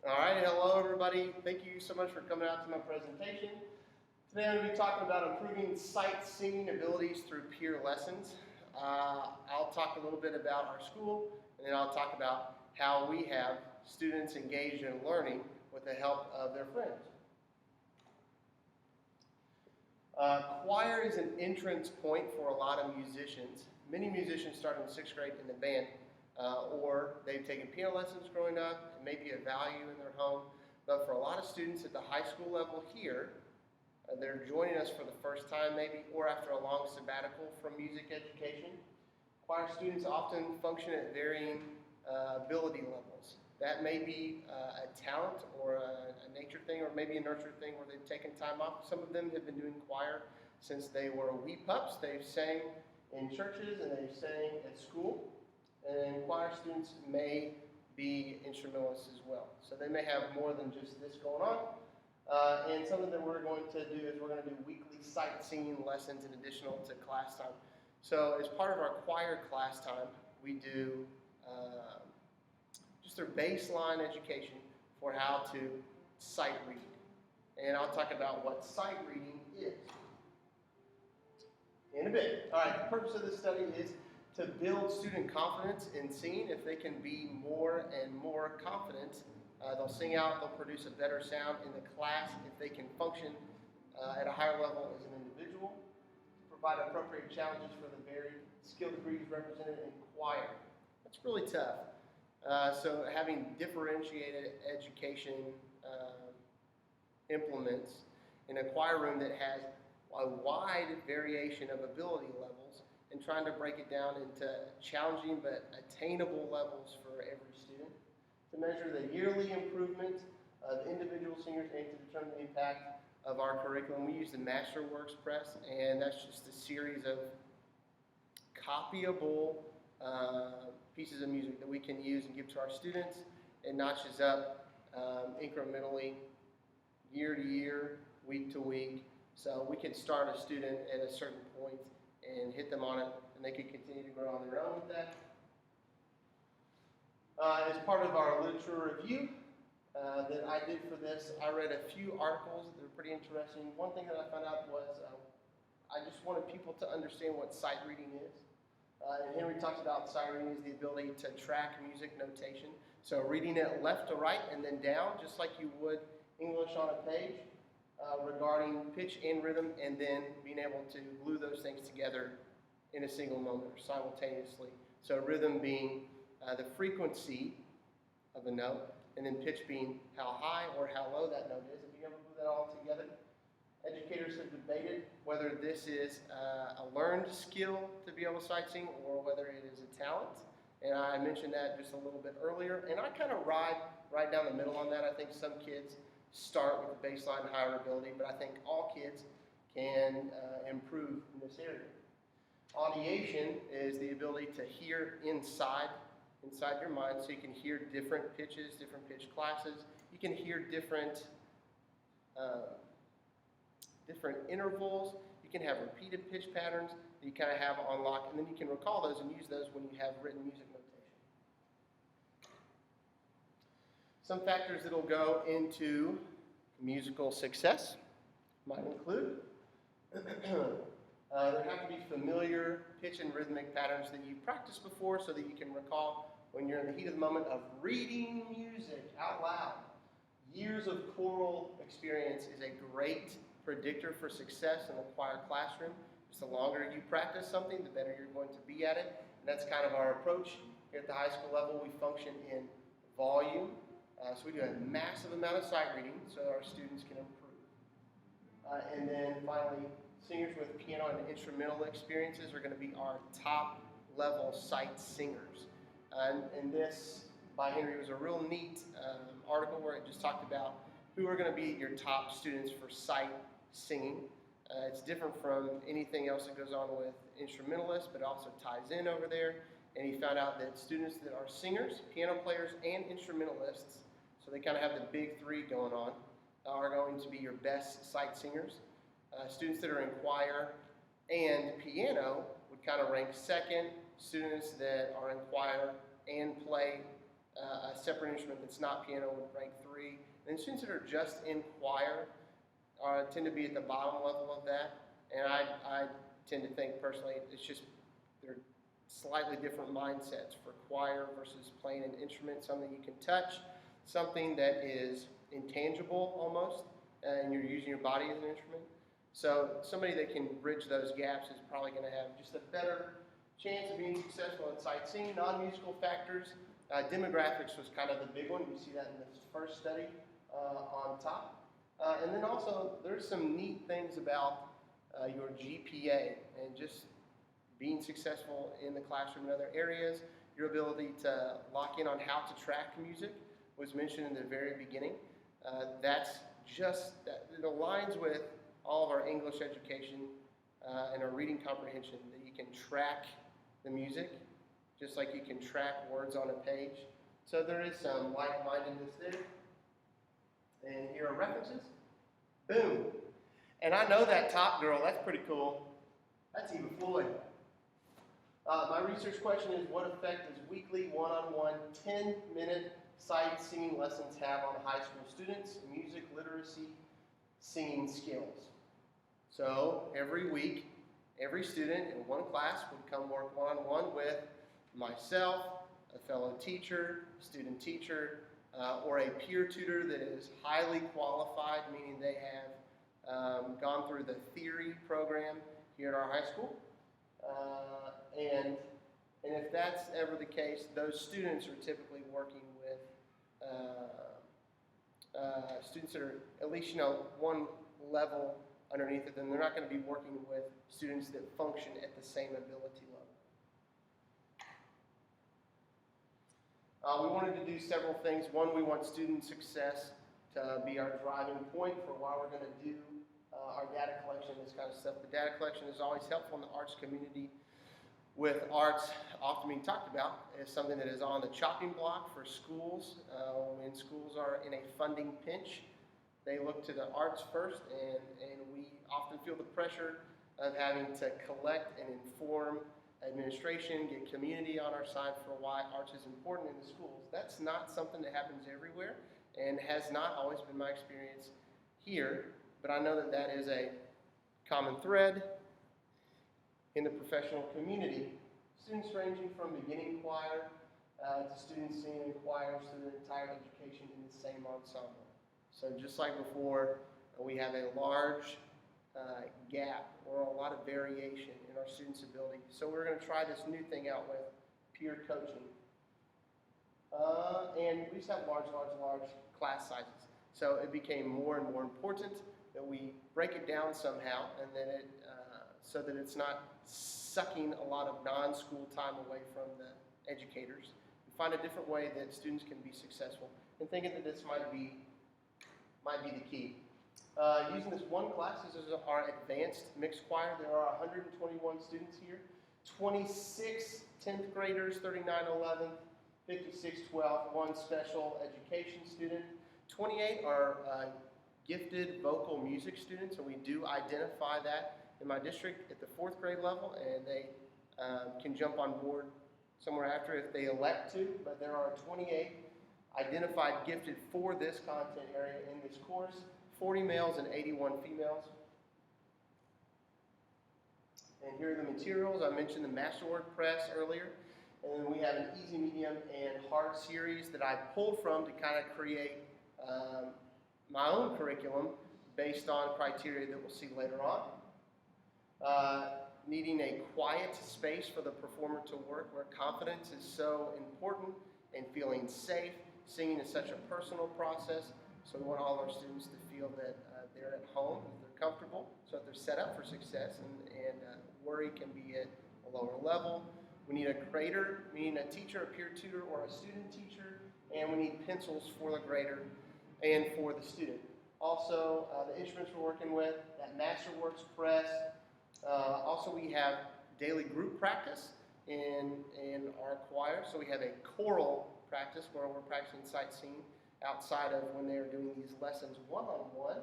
All right, hello everybody. Thank you so much for coming out to my presentation. Today I'm going to be talking about improving sight singing abilities through peer lessons. I'll talk a little bit about our school, and then I'll talk about how we have students engaged in learning with the help of their friends. Choir is an entrance point for a lot of musicians. Many musicians start in 6th grade in the band, or they've taken piano lessons growing up. It may be a value in their home, but for a lot of students at the high school level here, they're joining us for the first time maybe, or after a long sabbatical from music education. Choir students often function at varying ability levels. That may be a talent or a nature thing, or maybe a nurture thing where they've taken time off. Some of them have been doing choir since they were wee pups. They've sang in churches and they've sang at school. And choir students may be instrumentalists as well. So they may have more than just this going on. And something that we're going to do is we're going to do weekly sight singing lessons in additional to class time. So as part of our choir class time, we do just their baseline education for how to sight read. And I'll talk about what sight reading is in a bit. All right, the purpose of this study is to build student confidence in singing. If they can be more and more confident, they'll sing out, they'll produce a better sound in the class if they can function at a higher level as an individual. Provide appropriate challenges for the varied skill degrees represented in choir. That's really tough. So having differentiated education implements in a choir room that has a wide variation of ability levels, and trying to break it down into challenging but attainable levels for every student, to measure the yearly improvement of individual singers and to determine the impact of our curriculum. We use the Masterworks Press, and that's just a series of copyable pieces of music that we can use and give to our students. It notches up incrementally, year to year, week to week. So we can start a student at a certain point and hit them on it, and they can continue to grow on their own with that. As part of our literature review that I did for this, I read a few articles that were pretty interesting. One thing that I found out was I just wanted people to understand what sight reading is. And Henry talks about sight reading as the ability to track music notation. So reading it left to right and then down, just like you would English on a page, regarding pitch and rhythm, and then being able to glue those things together in a single moment or simultaneously. So rhythm being the frequency of a note, and then pitch being how high or how low that note is, and being able to glue that all together. Educators have debated whether this is a learned skill to be able to sight sing or whether it is a talent. And I mentioned that just a little bit earlier. And I kind of ride right down the middle on that. I think some kids start with a baseline higher ability, but I think all kids can improve in this area. Audiation is the ability to hear inside your mind, so you can hear different pitches, different pitch classes. You can hear different intervals. You can have repeated pitch patterns that you kind of have on lock, and then you can recall those and use those when you have written music notation. Some factors that will go into musical success might include there have to be familiar pitch and rhythmic patterns that you practiced before so that you can recall when you're in the heat of the moment of reading music out loud. Years of choral experience is a great predictor for success in the choir classroom. Just the longer you practice something, the better you're going to be at it. And that's kind of our approach. Here at the high school level, we function in volume. So we do a massive amount of sight reading so our students can improve. And then finally, singers with piano and instrumental experiences are going to be our top level sight singers. And this by Henry was a real neat article where it just talked about who are going to be your top students for sight singing. It's different from anything else that goes on with instrumentalists, but also ties in over there. And he found out that students that are singers, piano players, and instrumentalists, so they kind of have the big three going on, are going to be your best sight singers. Students that are in choir and piano would kind of rank second. Students that are in choir and play a separate instrument that's not piano would rank 3. And students that are just in choir tend to be at the bottom level of that. And I tend to think personally it's just they're slightly different mindsets for choir versus playing an instrument, something you can touch, something that is intangible almost, and you're using your body as an instrument. So somebody that can bridge those gaps is probably going to have just a better chance of being successful in sight seeing. Non-musical factors, demographics was kind of the big one. You see that in this first study on top. And then also there's some neat things about your GPA and just being successful in the classroom in other areas. Your ability to lock in on how to track music was mentioned in the very beginning. It aligns with all of our English education and our reading comprehension, that you can track the music just like you can track words on a page. So there is some like-mindedness there. And here are references. Boom. And I know that top girl, that's pretty cool. That's Eva Floyd. My research question is, what effect does weekly one-on-one 10-minute sight singing lessons have on high school students' music literacy singing skills? So every week, every student in one class would come work one-on-one with myself, a fellow teacher, student teacher, or a peer tutor that is highly qualified, meaning they have gone through the theory program here at our high school. And if that's ever the case, those students are typically working with students that are at least, one level underneath it, then they're not going to be working with students that function at the same ability level. We wanted to do several things. One, we want student success to be our driving point for why we're going to do our data collection, this kind of stuff. The data collection is always helpful in the arts community, with arts often being talked about as something that is on the chopping block for schools. When schools are in a funding pinch, they look to the arts first, and we often feel the pressure of having to collect and inform administration, get community on our side for why arts is important in the schools. That's not something that happens everywhere, and has not always been my experience here, but I know that that is a common thread in the professional community. Students ranging from beginning choir to students singing in choirs through their entire education in the same ensemble. So just like before, we have a large gap or a lot of variation in our students' ability. So we're going to try this new thing out with peer coaching. And we just have large class sizes. So it became more and more important that we break it down somehow, and then so that it's not sucking a lot of non-school time away from the educators. And find a different way that students can be successful. And thinking that this might be the key. Using this one class, this is our advanced mixed choir. There are 121 students here. 26 10th graders, 39 11th, 56 12th, one special education student. 28 are gifted vocal music students, and we do identify that in my district at the 4th grade level, and they can jump on board somewhere after if they elect to, but there are 28 identified gifted for this content area in this course, 40 males and 81 females. And here are the materials. I mentioned the Masterwork Press earlier, and then we have an easy, medium, and hard series that I pulled from to kind of create my own curriculum based on criteria that we'll see later on. Needing a quiet space for the performer to work, where confidence is so important, and feeling safe. Singing is such a personal process, so we want all our students to feel that they're at home, that they're comfortable, so that they're set up for success, and worry can be at a lower level. We need a grader, meaning a teacher, a peer tutor, or a student teacher, and we need pencils for the grader and for the student. Also, the instruments we're working with, that Masterworks Press. Also, we have daily group practice in our choir. So we have a choral practice where we're practicing sight singing outside of when they're doing these lessons one-on-one.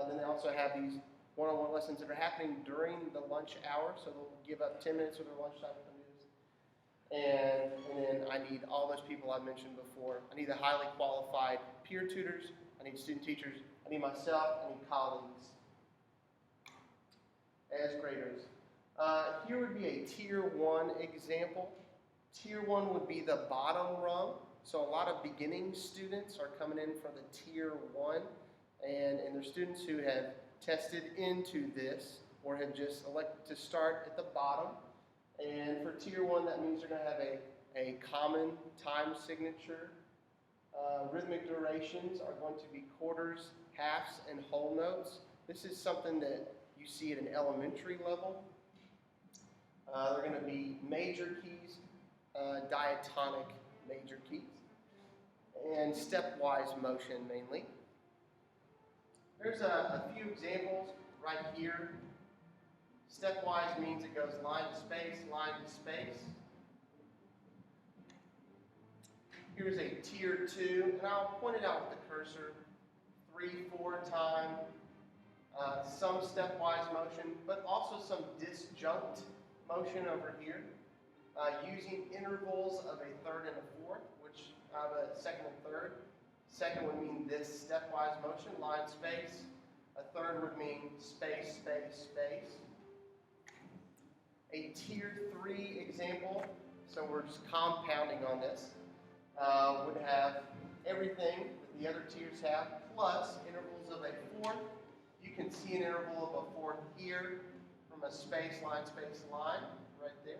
Then they also have these one-on-one lessons that are happening during the lunch hour. So they'll give up 10 minutes of their lunchtime to do this. and then I need all those people I mentioned before. I need the highly qualified peer tutors, I need student teachers, I need myself, I need colleagues as graders. Here would be a Tier 1 example. Tier 1 would be the bottom rung. So a lot of beginning students are coming in for the Tier 1, and they're students who have tested into this or have just elected to start at the bottom. And for Tier 1, that means they're going to have a common time signature. Rhythmic durations are going to be quarters, halves, and whole notes. This is something that you see at an elementary level. They're going to be major keys, diatonic major keys, and stepwise motion mainly. There's a few examples right here. Stepwise means it goes line to space, line to space. Here's a Tier 2, and I'll point it out with the cursor. 3/4 time, some stepwise motion, but also some disjunct motion over here, using intervals of a third and a fourth, which a second and third. Second would mean this stepwise motion, line, space. A third would mean space, space, space. A Tier 3 example, so we're just compounding on this, would have everything that the other tiers have, plus intervals of a fourth. You can see an interval of a fourth here from a space, line, right there.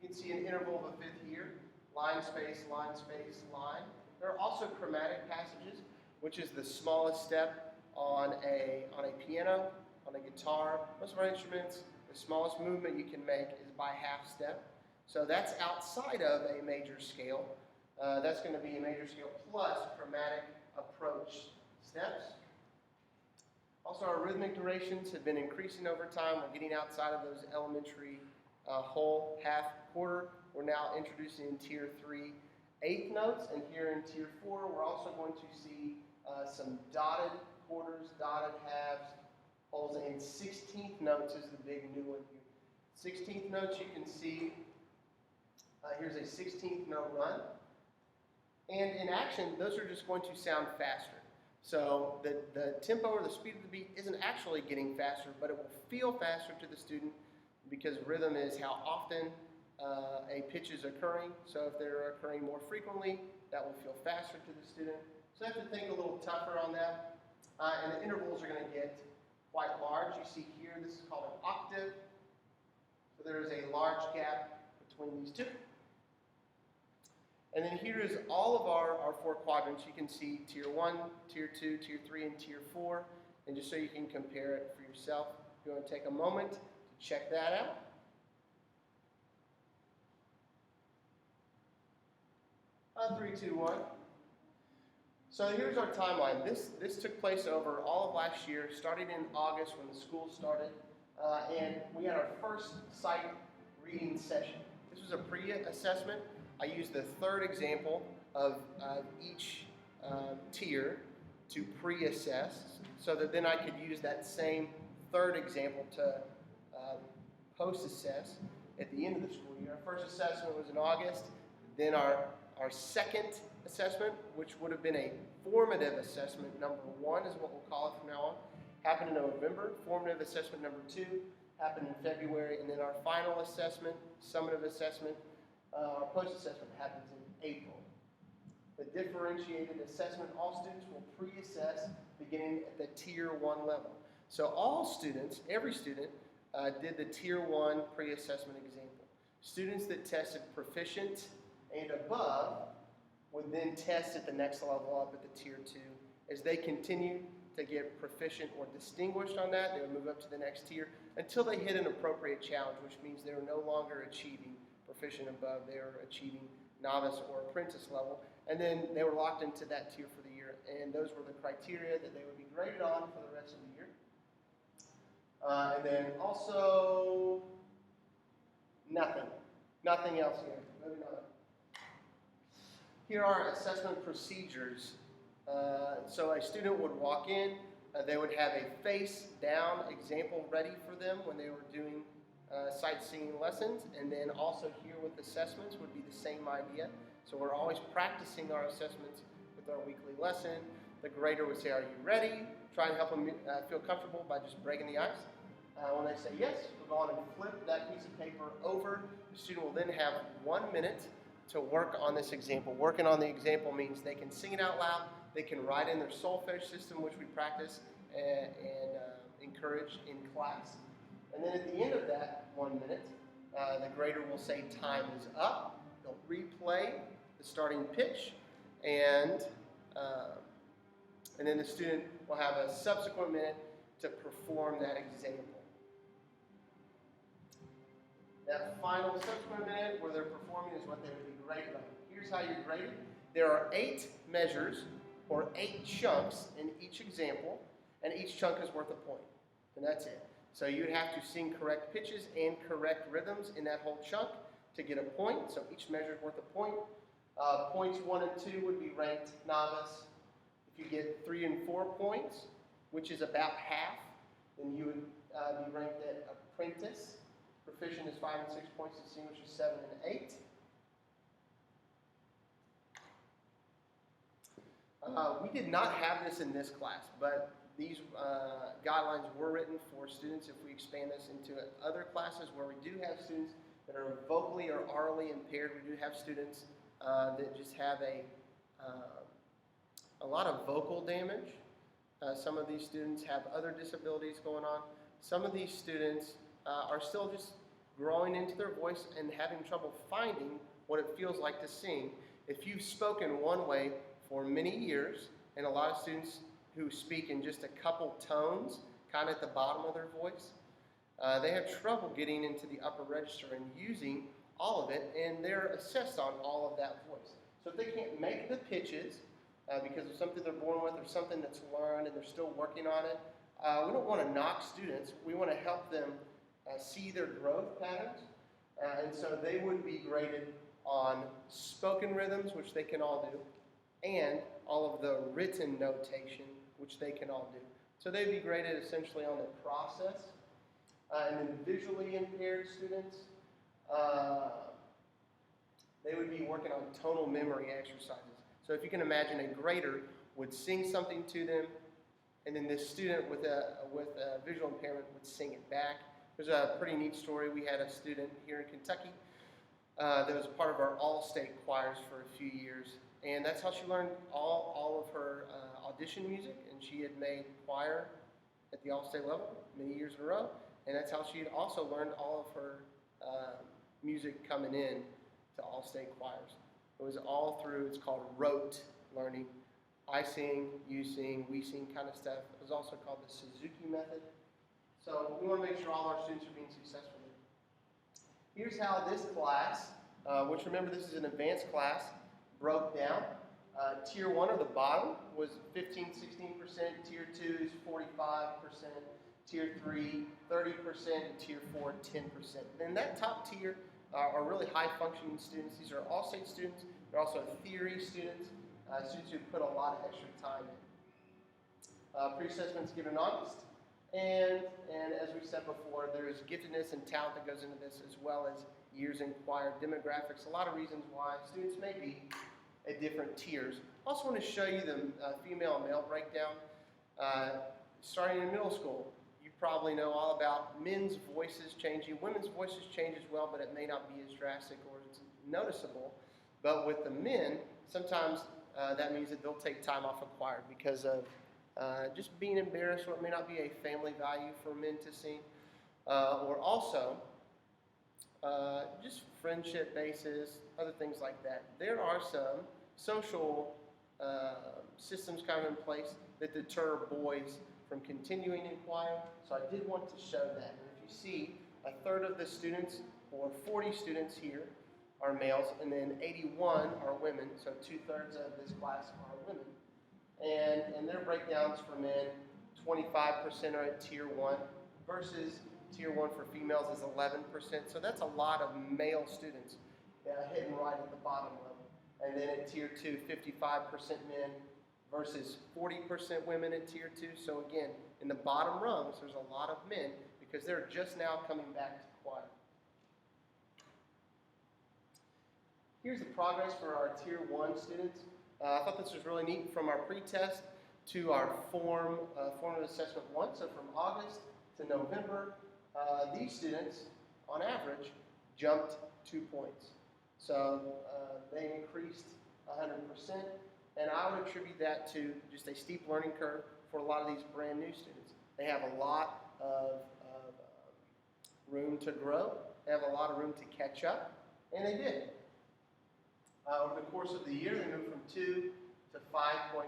You can see an interval of a fifth here, line, space, line. There are also chromatic passages, which is the smallest step on a piano, on a guitar. Most of our instruments, the smallest movement you can make is by half step. So that's outside of a major scale. That's going to be a major scale plus chromatic approach steps. Also, our rhythmic durations have been increasing over time. We're getting outside of those elementary whole, half, quarter. We're now introducing in Tier 3 eighth notes, and here in Tier 4 we're also going to see some dotted quarters, dotted halves, wholes, and 16th notes is the big new one here. 16th notes you can see, here's a 16th note run. And in action, those are just going to sound faster. So the tempo or the speed of the beat isn't actually getting faster, but it will feel faster to the student because rhythm is how often a pitch is occurring. So if they're occurring more frequently, that will feel faster to the student. So they have to think a little tougher on that. And the intervals are going to get quite large. You see here, this is called an octave. So there is a large gap between these two. And then here is all of our four quadrants. You can see Tier 1, Tier 2, Tier 3, and Tier 4. And just so you can compare it for yourself, if you want to take a moment to check that out. Three, two, one. So here's our timeline. This took place over all of last year, starting in August when the school started. And we had our first sight reading session. This was a pre-assessment. I used the third example of each tier to pre-assess so that then I could use that same third example to post-assess at the end of the school year. Our first assessment was in August. Then our second assessment, which would have been a formative assessment, number 1 is what we'll call it from now on, happened in November. Formative assessment number 2 happened in February. And then our final assessment, summative assessment, our post-assessment happens in April. The differentiated assessment, all students will pre-assess beginning at the Tier 1 level. So all students, every student, did the Tier 1 pre-assessment example. Students that tested proficient and above would then test at the next level up at the Tier 2. As they continue to get proficient or distinguished on that, they would move up to the next tier until they hit an appropriate challenge, which means they're no longer achieving proficient above, they are achieving novice or apprentice level, and then they were locked into that tier for the year, and those were the criteria that they would be graded on for the rest of the year. And then also, nothing else here. Moving on. Here are assessment procedures. So a student would walk in, they would have a face down example ready for them when they were doing sightseeing lessons, and then also here with assessments would be the same idea. So we're always practicing our assessments with our weekly lesson. The grader would say, "Are you ready?" Try and help them feel comfortable by just breaking the ice. When they say yes, we'll go on and flip that piece of paper over. The student will then have 1 minute to work on this example. Working on the example means they can sing it out loud, they can write in their solfege system, which we practice and encourage in class. And then at the end of that 1 minute, the grader will say time is up. They'll replay the starting pitch, and then the student will have a subsequent minute to perform that example. That final subsequent minute where they're performing is what they would be graded on. Here's how you're graded. There are 8 measures or 8 chunks in each example, and each chunk is worth a point. And that's it. So you'd have to sing correct pitches and correct rhythms in that whole chunk to get a point. So each measure is worth a point. Points 1 and 2 would be ranked novice. If you get 3 and 4 points, which is about half, then you would be ranked at apprentice. Proficient is 5 and 6 points. Distinguished is 7 and 8. We did not have this in this class, but these guidelines were written for students if we expand this into other classes where we do have students that are vocally or orally impaired. We do have students that just have a lot of vocal damage. Some of these students have other disabilities going on. Some of these students are still just growing into their voice and having trouble finding what it feels like to sing. If you've spoken one way for many years, and a lot of students who speak in just a couple tones, kind of at the bottom of their voice, they have trouble getting into the upper register and using all of it, and they're assessed on all of that voice. So if they can't make the pitches because of something they're born with or something that's learned and they're still working on it, we don't want to knock students. We want to help them see their growth patterns, and so they would be graded on spoken rhythms, which they can all do, and all of the written notation, which they can all do. So they'd be graded essentially on the process. And then visually impaired students, they would be working on tonal memory exercises. So if you can imagine, a grader would sing something to them, and then this student with a visual impairment would sing it back. There's a pretty neat story. We had a student here in Kentucky that was part of our all-state choirs for a few years, and that's how she learned all of her audition music, and she had made choir at the all-state level many years in a row, and that's how she had also learned all of her music coming in to all-state choirs. It was all through, it's called rote learning. I sing, you sing, we sing kind of stuff. It was also called the Suzuki method. So we want to make sure all our students are being successful. Here's how this class, which remember this is an advanced class, broke down. Tier 1 or the bottom was 15, 16%, Tier 2 is 45%, Tier 3, 30%, and Tier 4, 10%. And that top tier are really high-functioning students. These are all-state students. They're also theory students, students who put a lot of extra time in. Pre-assessment's given in August. And as we said before, there's giftedness and talent that goes into this, as well as years in choir, demographics, a lot of reasons why students may be at different tiers. I also want to show you the female and male breakdown. Starting in middle school, you probably know all about men's voices changing. Women's voices change as well, but it may not be as drastic or as noticeable. But with the men, sometimes that means that they'll take time off of choir because of just being embarrassed, or it may not be a family value for men to sing, or also just friendship basis, other things like that. There are some social systems kind of in place that deter boys from continuing in choir, so I did want to show that. And if you see, a third of the students, or 40 students here, are males, and then 81 are women, so 2/3 of this class are women. And their breakdowns for men, 25% are at Tier 1 versus Tier 1 for females is 11%. So that's a lot of male students hitting right at the bottom level. And then at Tier 2, 55% men versus 40% women at Tier 2. So again, in the bottom rungs, there's a lot of men because they're just now coming back to choir. Here's the progress for our Tier 1 students. I thought this was really neat, from our pre-test to our formative assessment 1. So from August to November, these students, on average, jumped 2 points. So they increased 100%, and I would attribute that to just a steep learning curve for a lot of these brand new students. They have a lot of room to grow. They have a lot of room to catch up, and they did. Over the course of the year, they moved from 2 to 5.5,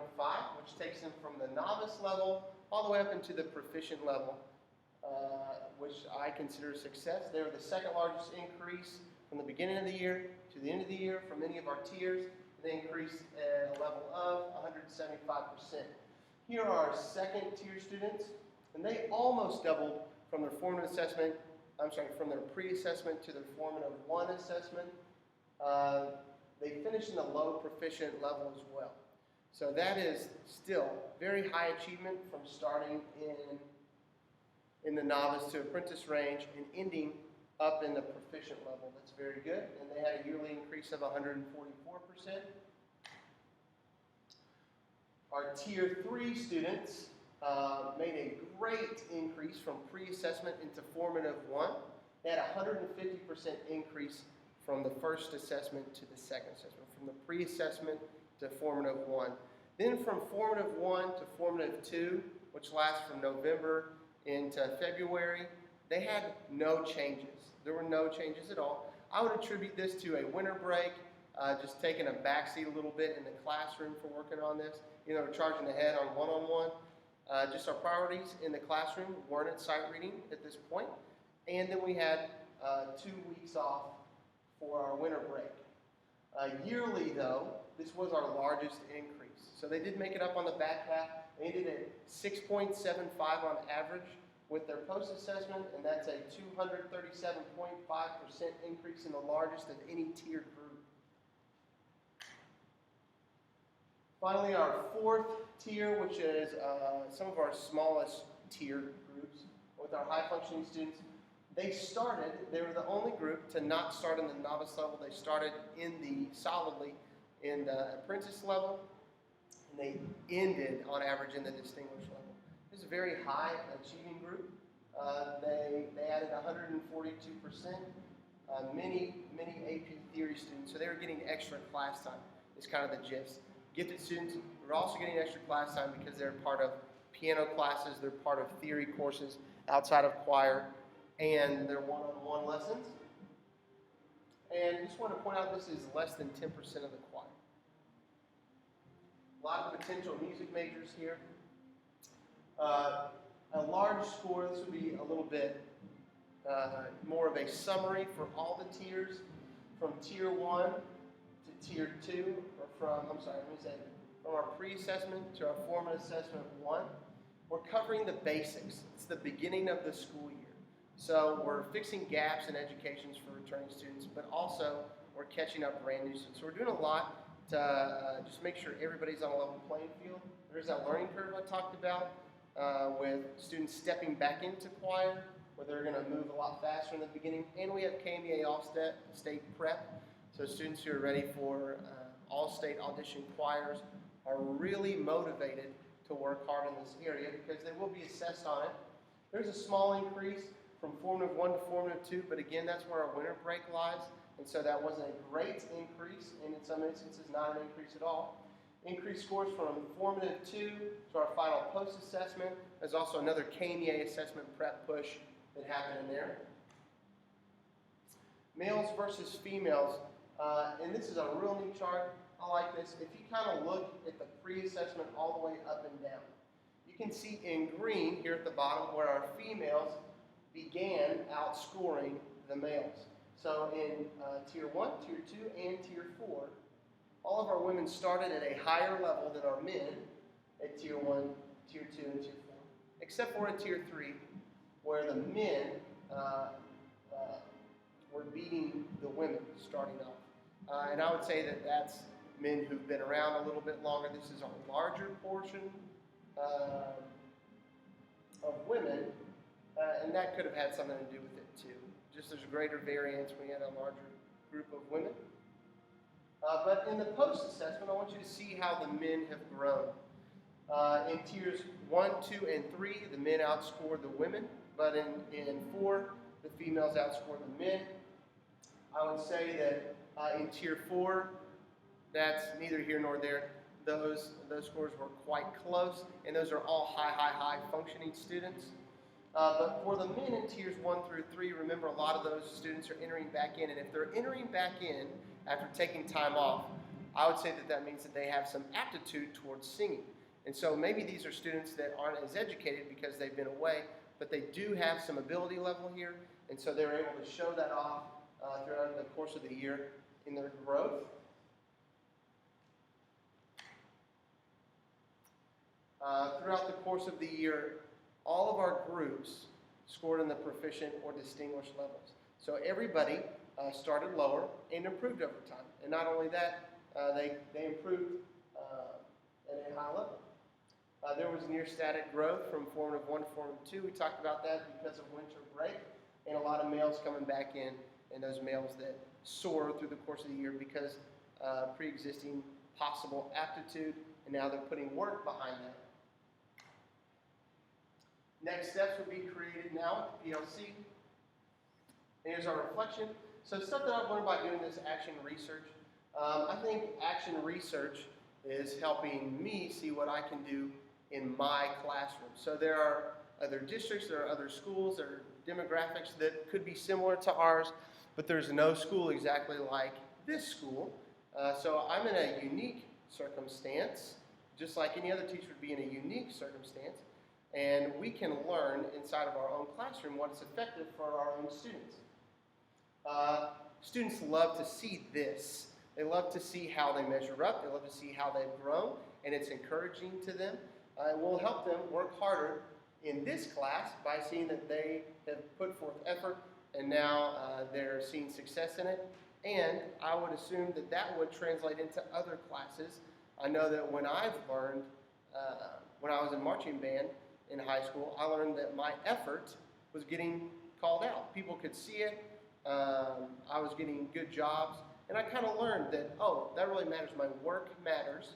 which takes them from the novice level all the way up into the proficient level, which I consider a success. They were the second largest increase from the beginning of the year to the end of the year from any of our tiers. They increased at a level of 175%. Here are our second tier students, and they almost doubled from their formative assessment, from their pre-assessment to their formative 1 assessment. They finished in the low proficient level as well. So that is still very high achievement from starting in the novice to apprentice range and ending up in the proficient level. That's very good. And they had a yearly increase of 144%. Our Tier 3 students made a great increase from pre-assessment into formative 1. They had a 150% increase from the first assessment to the second assessment, from the pre-assessment to formative 1. Then from formative 1 to formative 2, which lasts from November into February, they had no changes. There were no changes at all. I would attribute this to a winter break, just taking a backseat a little bit in the classroom for working on this. We're charging ahead on one-on-one. Just our priorities in the classroom weren't at sight reading at this point. And then we had 2 weeks off for our winter break. Yearly, though, this was our largest increase. So they did make it up on the back half. They ended at 6.75 on average with their post-assessment, and that's a 237.5% increase, in the largest of any tiered group. Finally, our fourth tier, which is some of our smallest tier groups with our high-functioning students. They were the only group to not start in the novice level. They started solidly in the apprentice level, and they ended on average in the distinguished level. This is a very high achieving group. They added 142%. Many AP theory students, so they were getting extra class time. Is kind of the gist. Gifted students were also getting extra class time because they're part of piano classes, they're part of theory courses outside of choir, and their one-on-one lessons. And I just want to point out, this is less than 10% of the choir. A lot of potential music majors here. A large score, this would be a little bit more of a summary for all the tiers, from Tier 1 to Tier 2, or from our pre-assessment to our formative assessment 1. We're covering the basics. It's the beginning of the school year. So we're fixing gaps in educations for returning students, but also we're catching up brand new students. So we're doing a lot to just make sure everybody's on a level playing field. There's that learning curve I talked about with students stepping back into choir, where they're going to move a lot faster in the beginning. And we have KMEA All-State Prep. So students who are ready for all-state audition choirs are really motivated to work hard in this area because they will be assessed on it. There's a small increase from formative 1 to formative 2, but again, that's where our winter break lies. And so that wasn't a great increase, and in some instances, not an increase at all. Increased scores from formative 2 to our final post-assessment. There's also another KMEA assessment prep push that happened in there. Males versus females, and this is a real neat chart. I like this. If you kind of look at the pre-assessment all the way up and down, you can see in green here at the bottom where our females began outscoring the males. So in Tier 1, Tier 2, and Tier 4, all of our women started at a higher level than our men at Tier 1, Tier 2, and Tier 4, except for at Tier 3, where the men were beating the women starting off. And I would say that that's men who've been around a little bit longer. This is a larger portion of women, and that could have had something to do with it too. just there's greater variance when you have a larger group of women. But in the post-assessment, I want you to see how the men have grown. In tiers 1, 2, and 3, the men outscored the women, but in 4, the females outscored the men. I would say that in tier 4, that's neither here nor there. Those scores were quite close, and those are all high functioning students. But for the men in tiers 1 through 3, remember a lot of those students are entering back in, and if they're entering back in after taking time off, I would say that that means that they have some aptitude towards singing. And so maybe these are students that aren't as educated because they've been away, but they do have some ability level here, and so they're able to show that off throughout the course of the year in their growth. Throughout the course of the year, all of our groups scored in the proficient or distinguished levels. So everybody started lower and improved over time. And not only that, they improved at a high level. There was near static growth from formative 1 to formative 2. We talked about that because of winter break, and a lot of males coming back in, and those males that soar through the course of the year because pre-existing possible aptitude, and now they're putting work behind that. Next steps will be created now with the PLC. And here's our reflection. So stuff that I've learned by doing this action research. I think action research is helping me see what I can do in my classroom. So there are other districts, there are other schools, there are demographics that could be similar to ours, but there's no school exactly like this school. So I'm in a unique circumstance, just like any other teacher would be in a unique circumstance. And we can learn inside of our own classroom what is effective for our own students. Students love to see this. They love to see how they measure up. They love to see how they've grown, and it's encouraging to them. It will help them work harder in this class by seeing that they have put forth effort, and now they're seeing success in it. And I would assume that that would translate into other classes. I know that when I've learned, when I was in marching band, in high school, I learned that my effort was getting called out. People could see it. I was getting good jobs. And I kind of learned that, oh, that really matters. My work matters.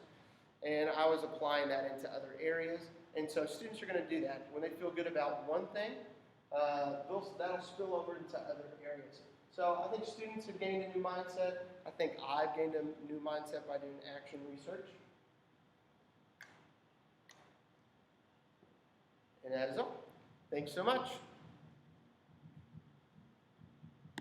And I was applying that into other areas. And so students are going to do that. When they feel good about one thing, that'll spill over into other areas. So I think students have gained a new mindset. I think I've gained a new mindset by doing action research. And that is all. Thanks so much.